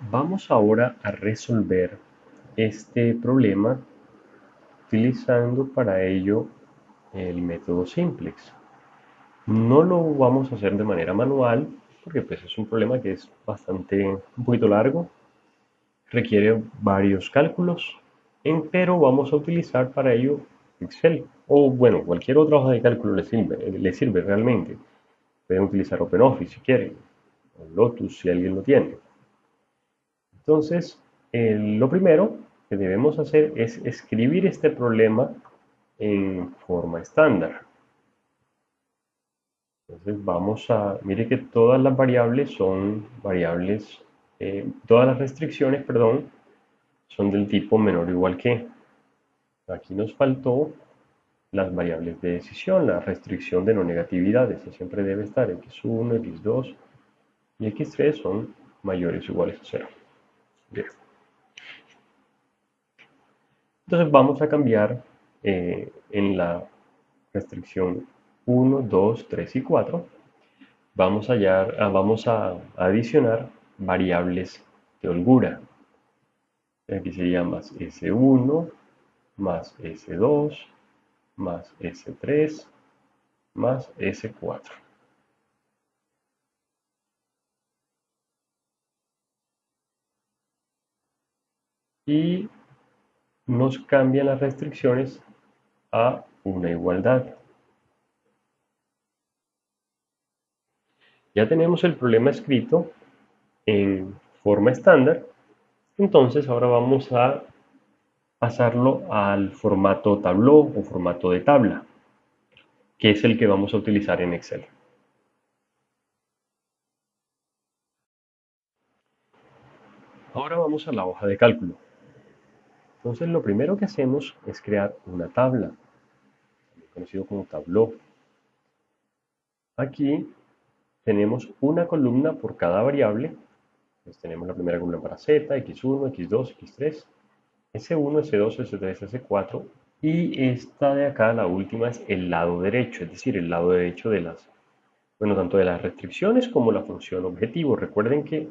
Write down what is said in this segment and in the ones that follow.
Vamos ahora a resolver este problema utilizando para ello el método simplex. No lo vamos a hacer de manera manual porque pues es un problema que es un poquito largo, requiere varios cálculos, pero vamos a utilizar para ello Excel o bueno, cualquier otra hoja de cálculo le sirve realmente. Pueden utilizar OpenOffice si quieren, o Lotus si alguien lo tiene. Entonces, lo primero que debemos hacer es escribir este problema en forma estándar. Entonces mire que todas las variables son variables, todas las restricciones, perdón, son del tipo menor o igual que. Aquí nos faltó las variables de decisión, la restricción de no negatividad, esa siempre debe estar, x1, x2 y x3 son mayores o iguales a 0. Bien. Entonces vamos a cambiar en la restricción 1, 2, 3 y 4. Vamos a adicionar variables de holgura. Aquí sería más S1, más S2, más S3, más S4. Y nos cambian las restricciones a una igualdad. Ya tenemos el problema escrito en forma estándar, entonces ahora vamos a pasarlo al formato Tableau o formato de tabla, que es el que vamos a utilizar en Excel. Ahora vamos a la hoja de cálculo. Entonces lo primero que hacemos es crear una tabla, conocido como Tableau. Aquí tenemos una columna por cada variable. Entonces tenemos la primera columna para Z, X1, X2, X3, S1, S2, S3, S4. Y esta de acá, la última, es el lado derecho, es decir, el lado derecho de tanto de las restricciones como la función objetivo. Recuerden que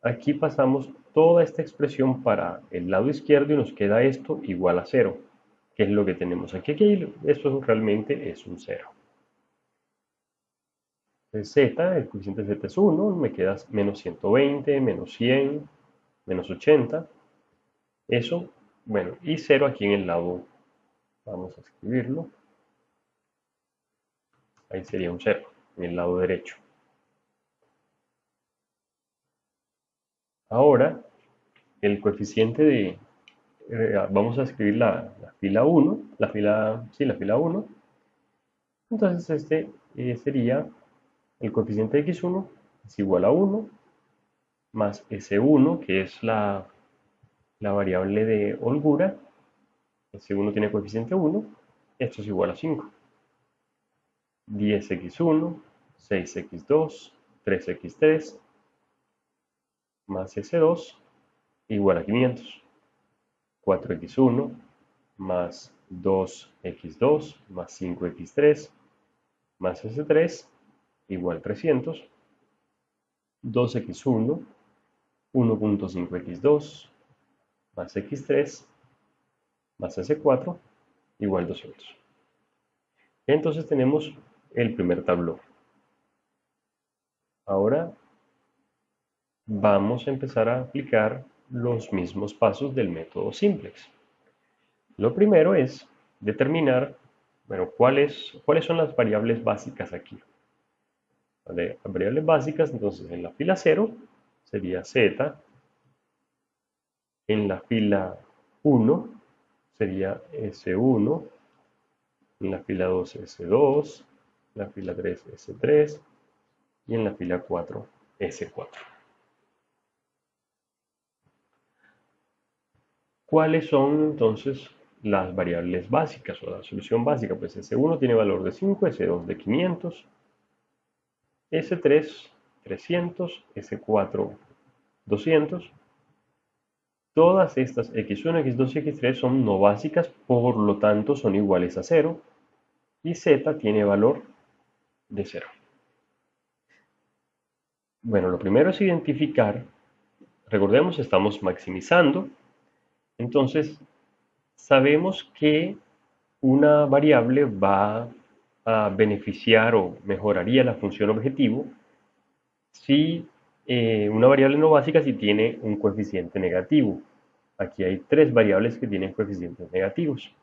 aquí pasamos toda esta expresión para el lado izquierdo y nos queda esto igual a 0, que es lo que tenemos aquí. Esto realmente es un 0. Z, el coeficiente Z es 1, me queda menos 120, menos 100, menos 80. Eso, bueno, y 0 aquí en el lado, vamos a escribirlo. Ahí sería un 0, en el lado derecho. Ahora, el coeficiente vamos a escribir la fila 1, la fila 1. Entonces este sería el coeficiente de x1 es igual a 1 más S1, que es la variable de holgura. S1 tiene coeficiente 1, esto es igual a 5. 10x1, 6x2, 3x3 más S2 igual a 500. 4x1 más 2x2 más 5x3 más S3 igual a 300. 2x1, 1.5x2 más x3 más s4 igual a 200. Entonces tenemos el primer tablón. Ahora vamos a empezar a aplicar los mismos pasos del método simplex. Lo primero es determinar, bueno, cuáles son las variables básicas aquí. Las variables básicas, entonces en la fila 0 sería z, en la fila 1 sería S1, en la fila 2 S2, en la fila 3 S3 y en la fila 4 S4. ¿Cuáles son entonces las variables básicas o la solución básica? Pues S1 tiene valor de 5, S2 de 500, S3 300, S4 200. Todas estas x1, x2 y x3 son no básicas, por lo tanto son iguales a 0 y z tiene valor de 0. Bueno, lo primero es identificar recordemos, estamos maximizando. Entonces, sabemos que una variable va a beneficiar o mejoraría la función objetivo si una variable no básica si tiene un coeficiente negativo. Aquí hay tres variables que tienen coeficientes negativos.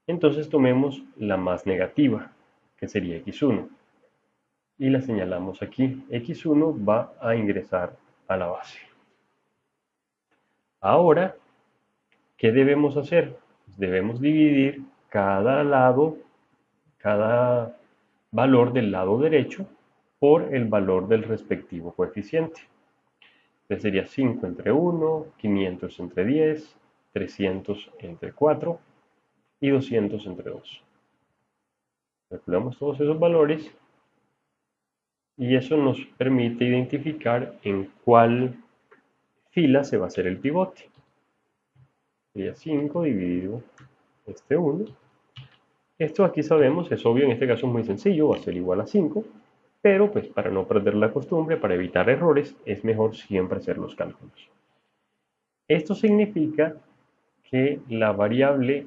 Entonces tomemos la más negativa, que sería x1, y la señalamos aquí. x1 va a ingresar a la base. Ahora, ¿qué debemos hacer? Debemos dividir cada lado, cada valor del lado derecho por el valor del respectivo coeficiente. Entonces sería 5 entre 1, 500 entre 10, 300 entre 4 y 200 entre 2. Calculamos todos esos valores y eso nos permite identificar en cuál fila se va a hacer el pivote. Sería 5 dividido este 1. Esto aquí sabemos, es obvio, en este caso es muy sencillo, va a ser igual a 5, pero pues para no perder la costumbre, para evitar errores, es mejor siempre hacer los cálculos. Esto significa que la variable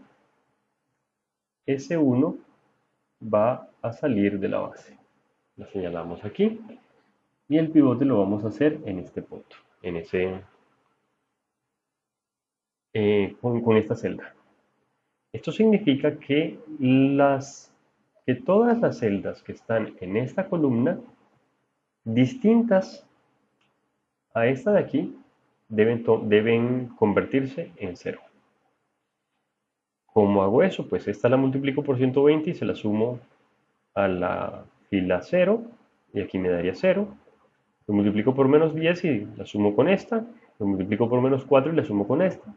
S1 va a salir de la base. La señalamos aquí y el pivote lo vamos a hacer en este punto, en con esta celda. Esto significa que todas las celdas que están en esta columna, distintas a esta de aquí, deben convertirse en 0. ¿Cómo hago eso? Pues esta la multiplico por 120 y se la sumo a la fila 0, y aquí me daría 0. Lo multiplico por menos 10 y la sumo con esta. Lo multiplico por menos 4 y la sumo con esta.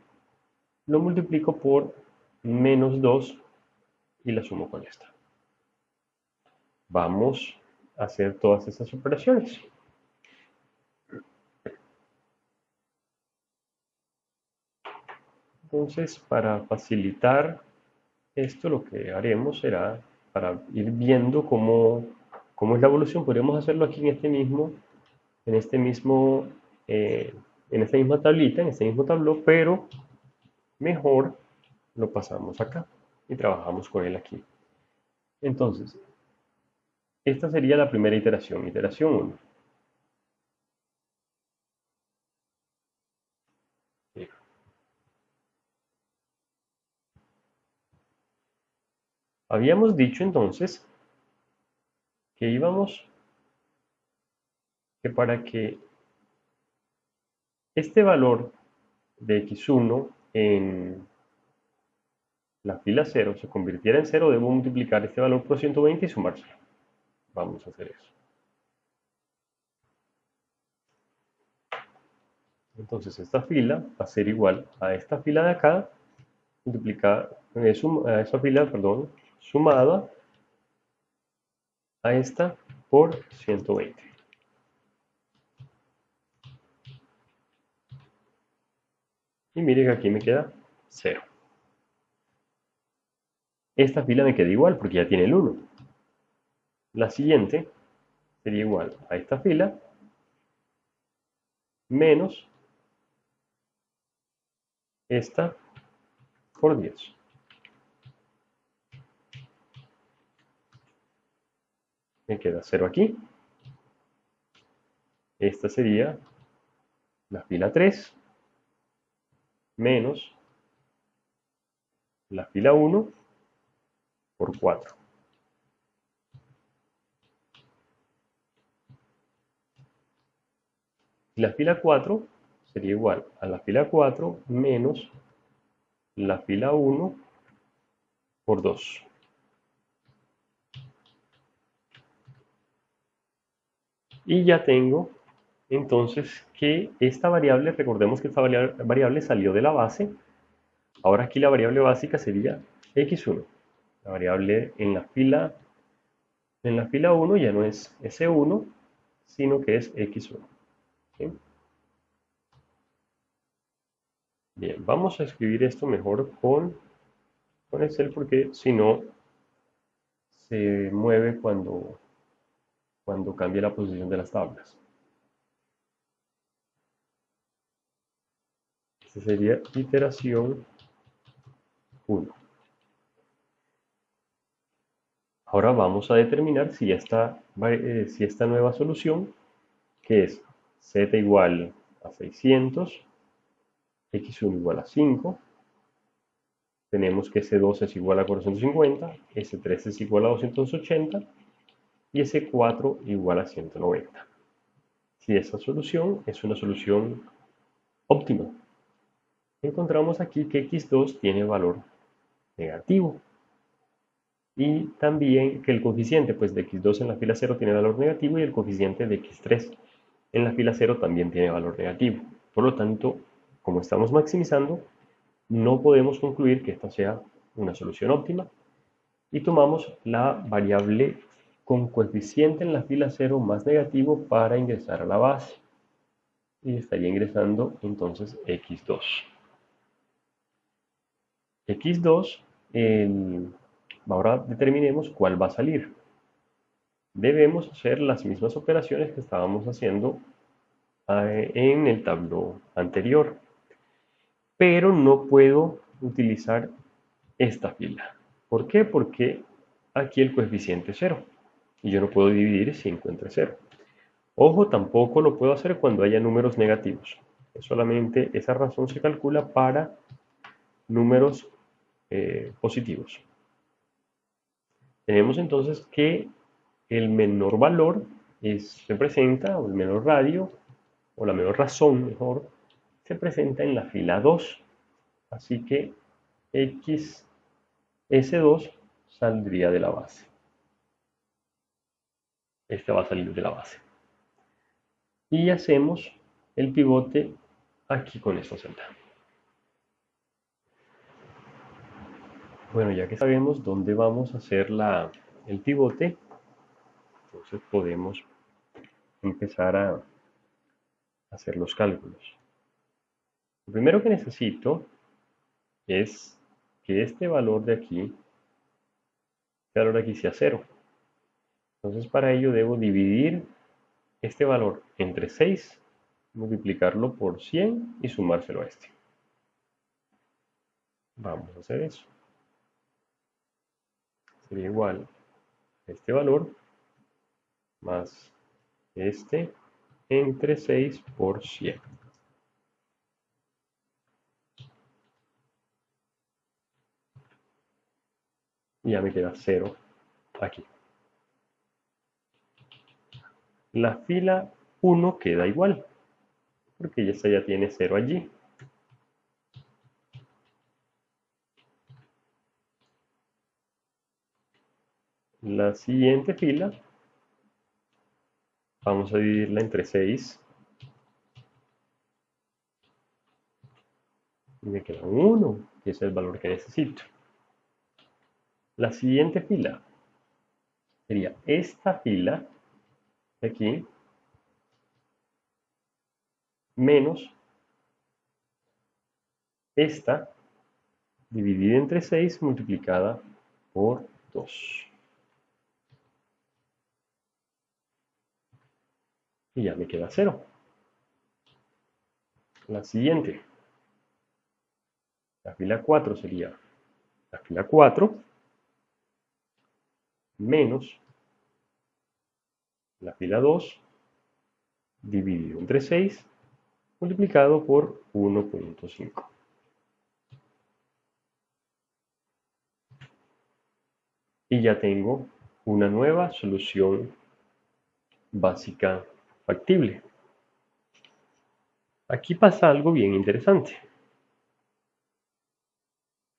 Lo multiplico por menos 2 y la sumo con esta. Vamos a hacer todas estas operaciones. Entonces, para facilitar esto, lo que haremos será, para ir viendo cómo es la evolución, podríamos hacerlo aquí en en este mismo, en esta misma tablita, en este mismo tablón, pero mejor lo pasamos acá y trabajamos con él aquí. Entonces, esta sería la primera iteración, iteración 1. Habíamos dicho entonces que para que este valor de x1 en la fila 0 se convirtiera en 0, debo multiplicar este valor por 120 y sumárselo. Vamos a hacer eso. Entonces esta fila va a ser igual a esta fila de acá, multiplicada, a esa fila, perdón, sumada a esta por 120. Y mire que aquí me queda 0. Esta fila me queda igual porque ya tiene el 1. La siguiente sería igual a esta fila menos esta por 10. Me queda 0 aquí. Esta sería la fila 3 menos la fila 1 por 4. Y la fila 4 sería igual a la fila 4 menos la fila 1 por 2. Y ya tengo entonces que esta variable, recordemos que esta variable salió de la base. Ahora aquí la variable básica sería x1. La variable en la fila 1 ya no es s1, sino que es x1. ¿Sí? Bien, vamos a escribir esto mejor con Excel porque si no se mueve cuando cambie la posición de las tablas. Esta sería iteración 1. Ahora vamos a determinar si esta nueva solución, que es z igual a 600, x1 igual a 5, tenemos que S2 es igual a 450, S3 es igual a 280 y S4 igual a 190. Si esa solución es una solución óptima. Encontramos aquí que x2 tiene valor negativo y también que el coeficiente pues, de x2 en la fila 0 tiene valor negativo y el coeficiente de x3 en la fila 0 también tiene valor negativo. Por lo tanto, como estamos maximizando, no podemos concluir que esta sea una solución óptima y tomamos la variable con coeficiente en la fila 0 más negativo para ingresar a la base y estaría ingresando entonces x2. x2, ahora determinemos cuál va a salir. Debemos hacer las mismas operaciones que estábamos haciendo en el tablero anterior, pero no puedo utilizar esta fila. ¿Por qué? Porque aquí el coeficiente es 0 y yo no puedo dividir 5 entre 0. Ojo, tampoco lo puedo hacer cuando haya números negativos. Solamente esa razón se calcula para números positivos. Tenemos entonces que el menor valor se presenta, o el menor radio, o la menor razón mejor, se presenta en la fila 2. Así que S2 saldría de la base. Este va a salir de la base. Y hacemos el pivote aquí con esta celda. Bueno, ya que sabemos dónde vamos a hacer el pivote, entonces podemos empezar a hacer los cálculos. Lo primero que necesito es que este valor de aquí sea 0. Entonces para ello debo dividir este valor entre 6, multiplicarlo por 100 y sumárselo a este. Vamos a hacer eso. Sería igual a este valor más este entre 6 por 100. Y ya me queda 0 aquí. La fila 1 queda igual, porque esta ya tiene 0 allí. La siguiente fila, vamos a dividirla entre 6. Y me queda 1, que es el valor que necesito. La siguiente fila sería esta fila de aquí menos esta dividida entre 6 multiplicada por 2. Y ya me queda 0. La siguiente, la fila 4 sería la fila 4 menos la fila 2 dividido entre 6 multiplicado por 1.5. Y ya tengo una nueva solución básica factible. Aquí pasa algo bien interesante.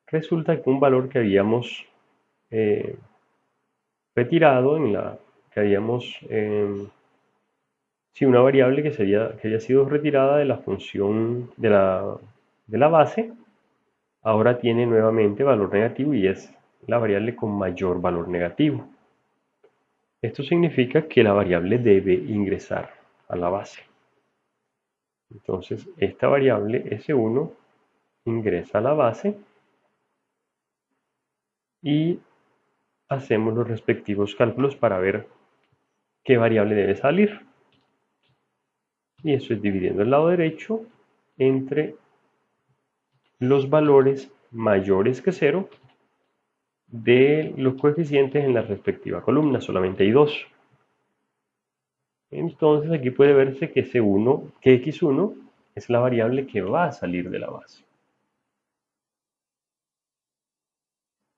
Resulta que un valor que habíamos retirado que habíamos una variable que había sido retirada de la función de la base, ahora tiene nuevamente valor negativo y es la variable con mayor valor negativo. Esto significa que la variable debe ingresar a la base. Entonces, esta variable S1 ingresa a la base y hacemos los respectivos cálculos para ver qué variable debe salir. Y eso es dividiendo el lado derecho entre los valores mayores que 0 de los coeficientes en la respectiva columna. Solamente hay dos. Entonces aquí puede verse que que x1 es la variable que va a salir de la base.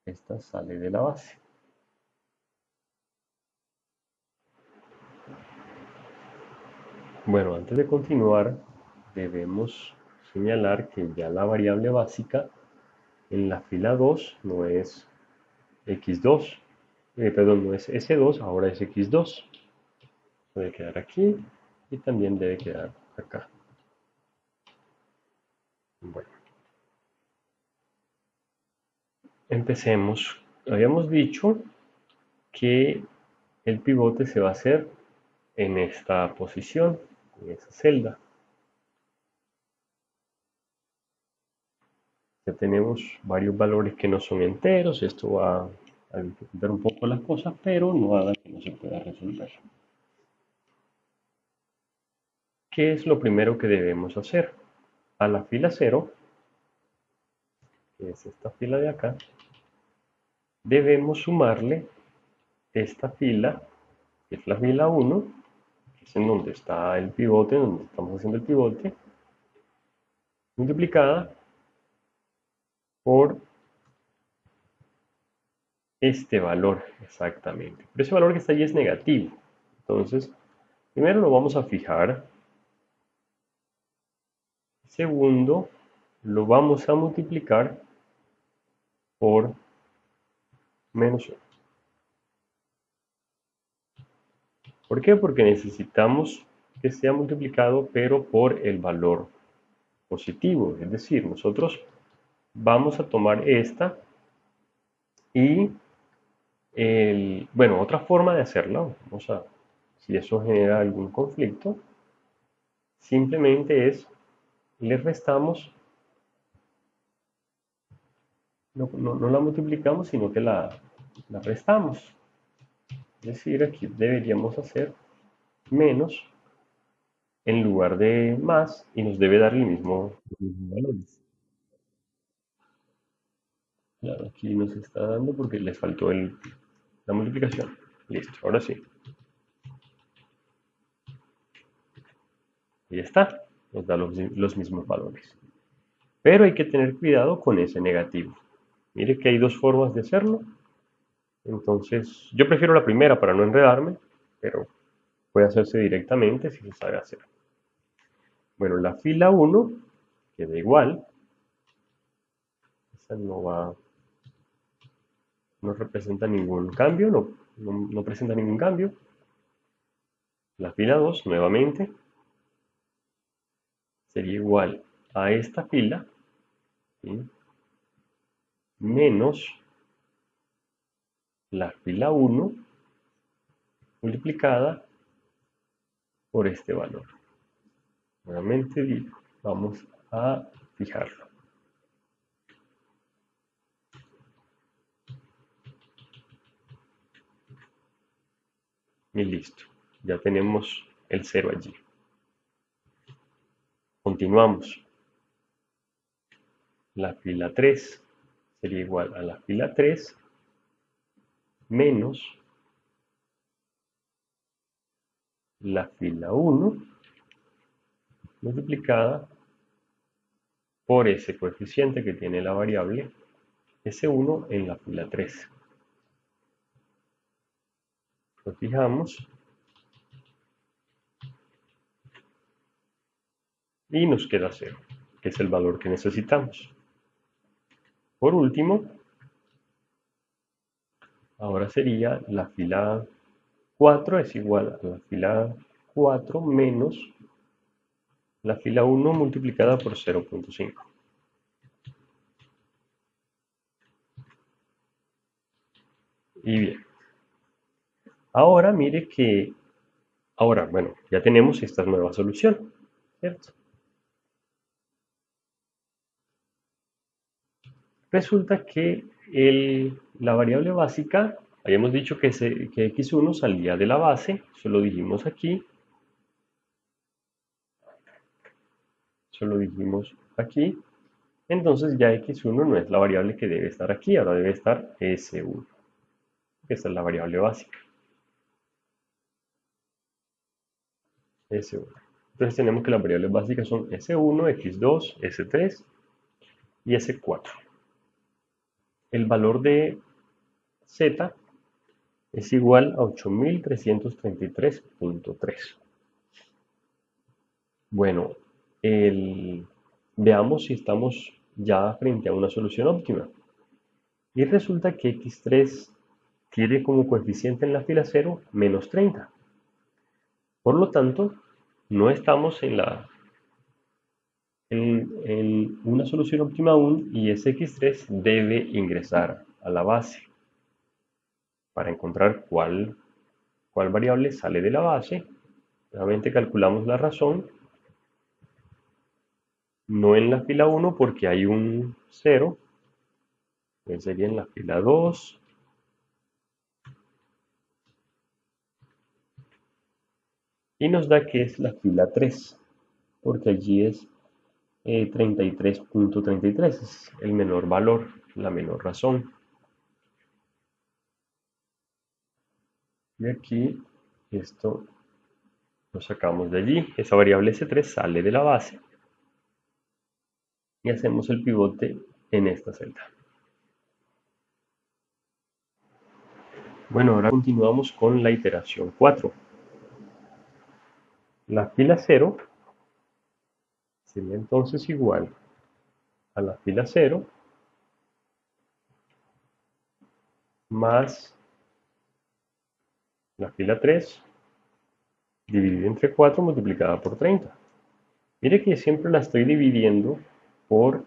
Esta sale de la base. Bueno, antes de continuar, debemos señalar que ya la variable básica en la fila 2 no es x2, perdón, no es s2, ahora es x2. Debe quedar aquí y también debe quedar acá. Bueno, empecemos. Habíamos dicho que el pivote se va a hacer en esta posición, en esa celda. Ya tenemos varios valores que no son enteros, esto va a dificultar un poco las cosas, pero no haga que no se pueda resolver. ¿Qué es lo primero que debemos hacer? A la fila 0, que es esta fila de acá, debemos sumarle esta fila, que es la fila 1, que es en donde está el pivote, donde estamos haciendo el pivote, multiplicada por este valor exactamente. Pero ese valor que está allí es negativo. Entonces, primero lo vamos a fijar. Segundo, lo vamos a multiplicar por menos 1. ¿Por qué? Porque necesitamos que sea multiplicado, pero por el valor positivo. Es decir, nosotros vamos a tomar esta y, bueno, otra forma de hacerla, si eso genera algún conflicto, simplemente le restamos, no la multiplicamos, sino que la restamos. Es decir, aquí deberíamos hacer menos en lugar de más y nos debe dar los mismos valores. Claro, aquí nos está dando porque les faltó la multiplicación. Listo, ahora sí. Y ya está, nos da los mismos valores. Pero hay que tener cuidado con ese negativo. Mire que hay dos formas de hacerlo. Entonces, yo prefiero la primera para no enredarme, pero puede hacerse directamente si se sabe hacer. Bueno, la fila 1 queda igual. Esa no representa ningún cambio, no presenta ningún cambio. La fila 2, nuevamente, sería igual a esta fila, ¿sí?, menos la fila 1 multiplicada por este valor. Nuevamente vamos a fijarlo. Y listo, ya tenemos el 0 allí. Continuamos. La fila 3 sería igual a la fila 3 menos la fila 1 multiplicada por ese coeficiente que tiene la variable S1 en la fila 3. Lo fijamos y nos queda 0, que es el valor que necesitamos. Por último, ahora sería la fila 4 es igual a la fila 4 menos la fila 1 multiplicada por 0.5. Y bien, ahora mire que, bueno, ya tenemos esta nueva solución, ¿cierto? Resulta que la variable básica, habíamos dicho que x1 salía de la base, eso lo dijimos aquí, Entonces ya x1 no es la variable que debe estar aquí, ahora debe estar s1. Esta es la variable básica. S1. Entonces tenemos que las variables básicas son S1, X2, S3 y S4. El valor de Z es igual a 8333.3. Bueno, veamos si estamos ya frente a una solución óptima. Y resulta que X3 tiene como coeficiente en la fila 0 menos 30. Por lo tanto, no estamos en una solución óptima aún y ese X3 debe ingresar a la base para encontrar cuál variable sale de la base. Nuevamente calculamos la razón, no en la fila 1 porque hay un 0, que sería en la fila 2, y nos da que es la fila 3, porque allí es 33.33, es el menor valor, la menor razón. Y aquí esto lo sacamos de allí, esa variable S3 sale de la base y hacemos el pivote en esta celda. Bueno, ahora continuamos con la iteración 4. La fila 0 sería entonces igual a la fila 0 más la fila 3 dividida entre 4 multiplicada por 30. Mire que siempre la estoy dividiendo por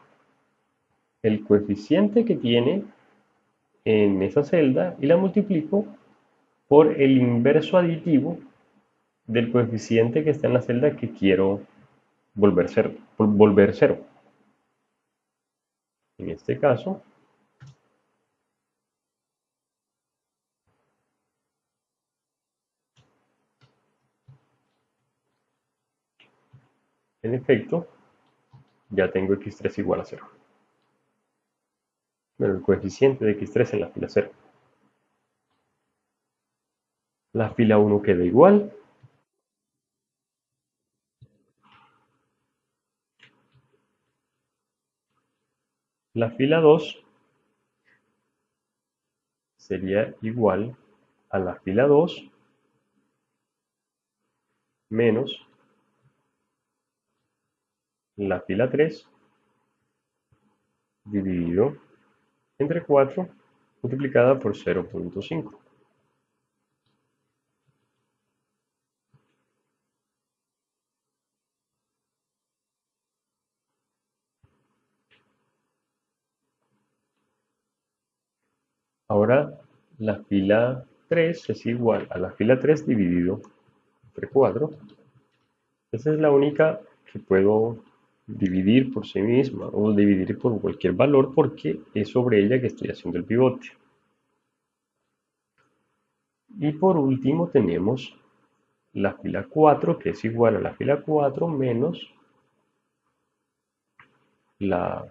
el coeficiente que tiene en esa celda y la multiplico por el inverso aditivo del coeficiente que está en la celda que quiero volver cero. En este caso, en efecto, ya tengo x3 igual a 0. Pero el coeficiente de x3 en la fila 0. La fila 1 queda igual. La fila 2 sería igual a la fila 2 menos la fila 3 dividido entre 4 multiplicada por 0.5. Ahora la fila 3 es igual a la fila 3 dividido entre 4. Esa es la única que puedo dividir por sí misma o dividir por cualquier valor porque es sobre ella que estoy haciendo el pivote. Y por último tenemos la fila 4 que es igual a la fila 4 menos la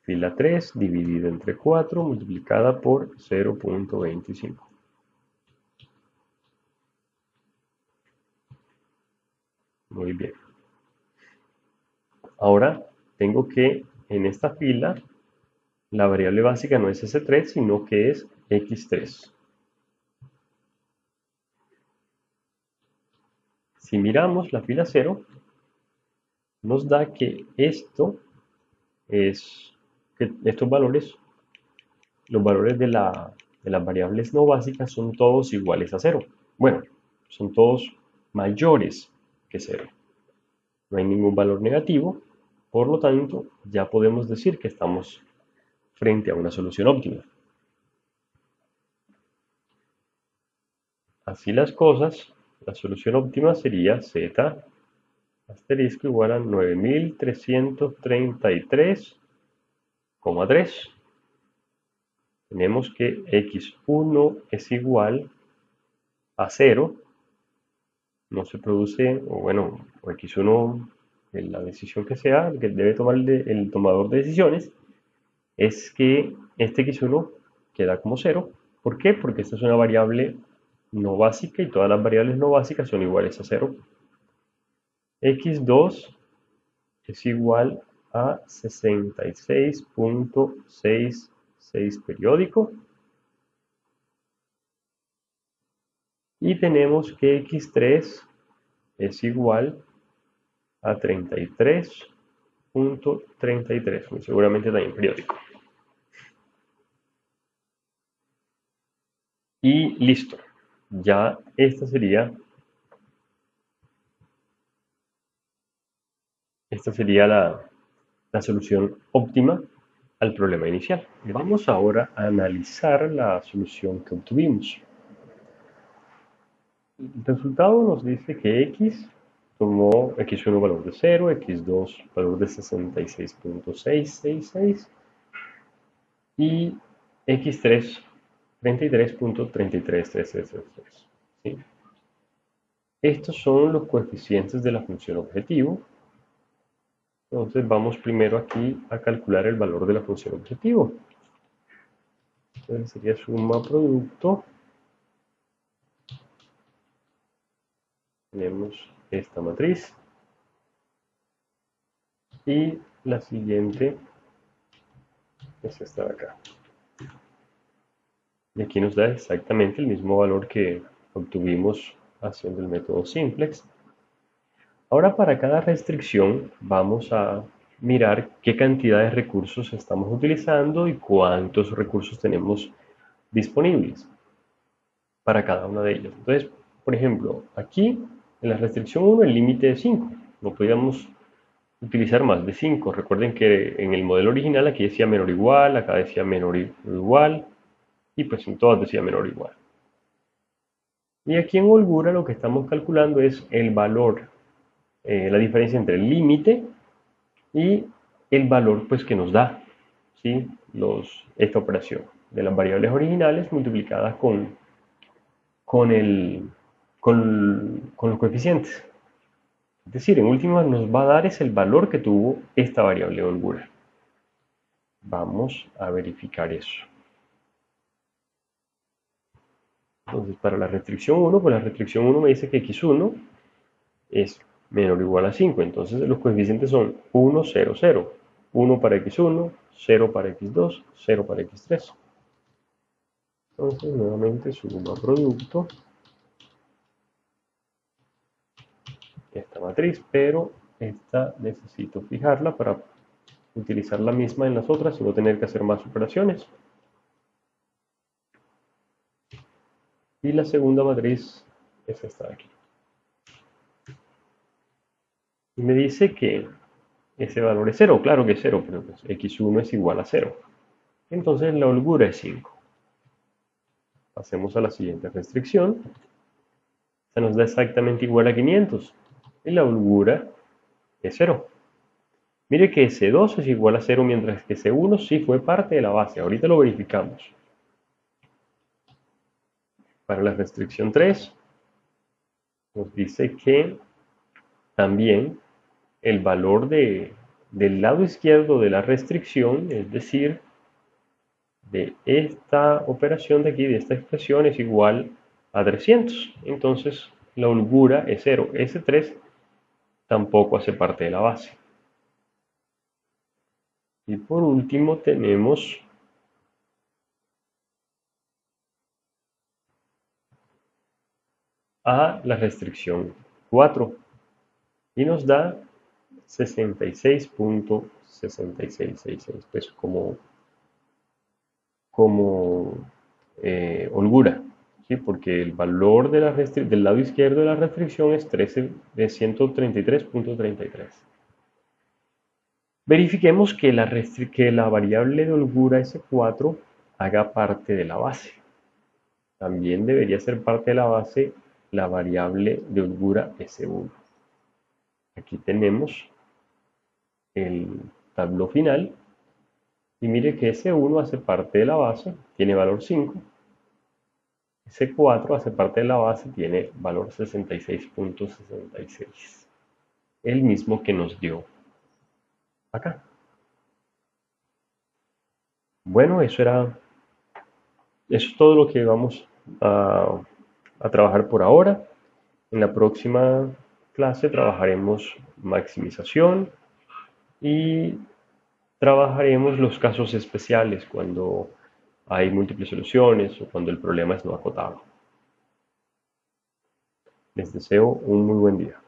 fila 3 dividido entre 4 multiplicada por 0.25. Muy bien. Ahora tengo que en esta fila la variable básica no es S3 sino que es X3. Si miramos la fila 0, nos da que estos valores, los valores de las variables no básicas son todos iguales a 0. Bueno, son todos mayores que 0. No hay ningún valor negativo, por lo tanto, ya podemos decir que estamos frente a una solución óptima. Así las cosas, la solución óptima sería z asterisco igual a 9333,3. Tenemos que x1 es igual a 0. No se produce, o bueno, x1 la decisión que sea, que debe tomar el tomador de decisiones, es que este x1 queda como 0. ¿Por qué? Porque esta es una variable no básica y todas las variables no básicas son iguales a 0. x2 es igual a 66.66 periódico. Y tenemos que x3 es igual a 33.33, muy seguramente también periódico. Y listo. Ya esta sería la solución óptima al problema inicial. Vamos ahora a analizar la solución que obtuvimos. El resultado nos dice que x tomó x1 valor de 0, x2 valor de 66.666 y x3 33.33333. ¿Sí? Estos son los coeficientes de la función objetivo. Entonces vamos primero aquí a calcular el valor de la función objetivo. Entonces sería suma producto. Tenemos esta matriz. Y la siguiente es esta de acá. Y aquí nos da exactamente el mismo valor que obtuvimos haciendo el método simplex. Ahora para cada restricción vamos a mirar qué cantidad de recursos estamos utilizando y cuántos recursos tenemos disponibles para cada una de ellas. Entonces, por ejemplo, aquí en la restricción 1 el límite es 5. No podíamos utilizar más de 5. Recuerden que en el modelo original aquí decía menor o igual, acá decía menor o igual, y pues en todas decía menor o igual. Y aquí en holgura lo que estamos calculando es el valor, la diferencia entre el límite y el valor pues que nos da, ¿sí? Esta operación de las variables originales multiplicadas con los coeficientes. Es decir, en última nos va a dar es el valor que tuvo esta variable de holgura. Vamos a verificar eso. Entonces, para la restricción 1, pues la restricción 1 me dice que x1 es menor o igual a 5. Entonces, los coeficientes son 1, 0, 0. 1 para x1, 0 para x2, 0 para x3. Entonces, nuevamente suma producto esta matriz, pero esta necesito fijarla para utilizar la misma en las otras y no tener que hacer más operaciones. Y la segunda matriz es esta de aquí. Y me dice que ese valor es 0. Claro que es 0, pero pues x1 es igual a 0. Entonces la holgura es 5. Pasemos a la siguiente restricción. Se nos da exactamente igual a 500. Y la holgura es 0. Mire que S2 es igual a 0, mientras que S1 sí fue parte de la base. Ahorita lo verificamos. Para la restricción 3, nos dice que también el valor del lado izquierdo de la restricción, es decir, de esta operación de aquí, de esta expresión, es igual a 300. Entonces, la holgura es 0. S3 tampoco hace parte de la base. Y por último tenemos a la restricción 4 y nos da 66.6666, pues como holgura, ¿sí? Porque el valor del lado izquierdo de la restricción es 133.33. Verifiquemos que la variable de holgura S4 haga parte de la base. También debería ser parte de la base la variable de holgura S1. Aquí tenemos el tabló final y mire que S1 hace parte de la base, tiene valor 5. S4 hace parte de la base, tiene valor 66.66. el mismo que nos dio acá. Bueno, eso es todo lo que vamos a trabajar por ahora. En la próxima clase trabajaremos maximización y trabajaremos los casos especiales cuando hay múltiples soluciones o cuando el problema es no acotado. Les deseo un muy buen día.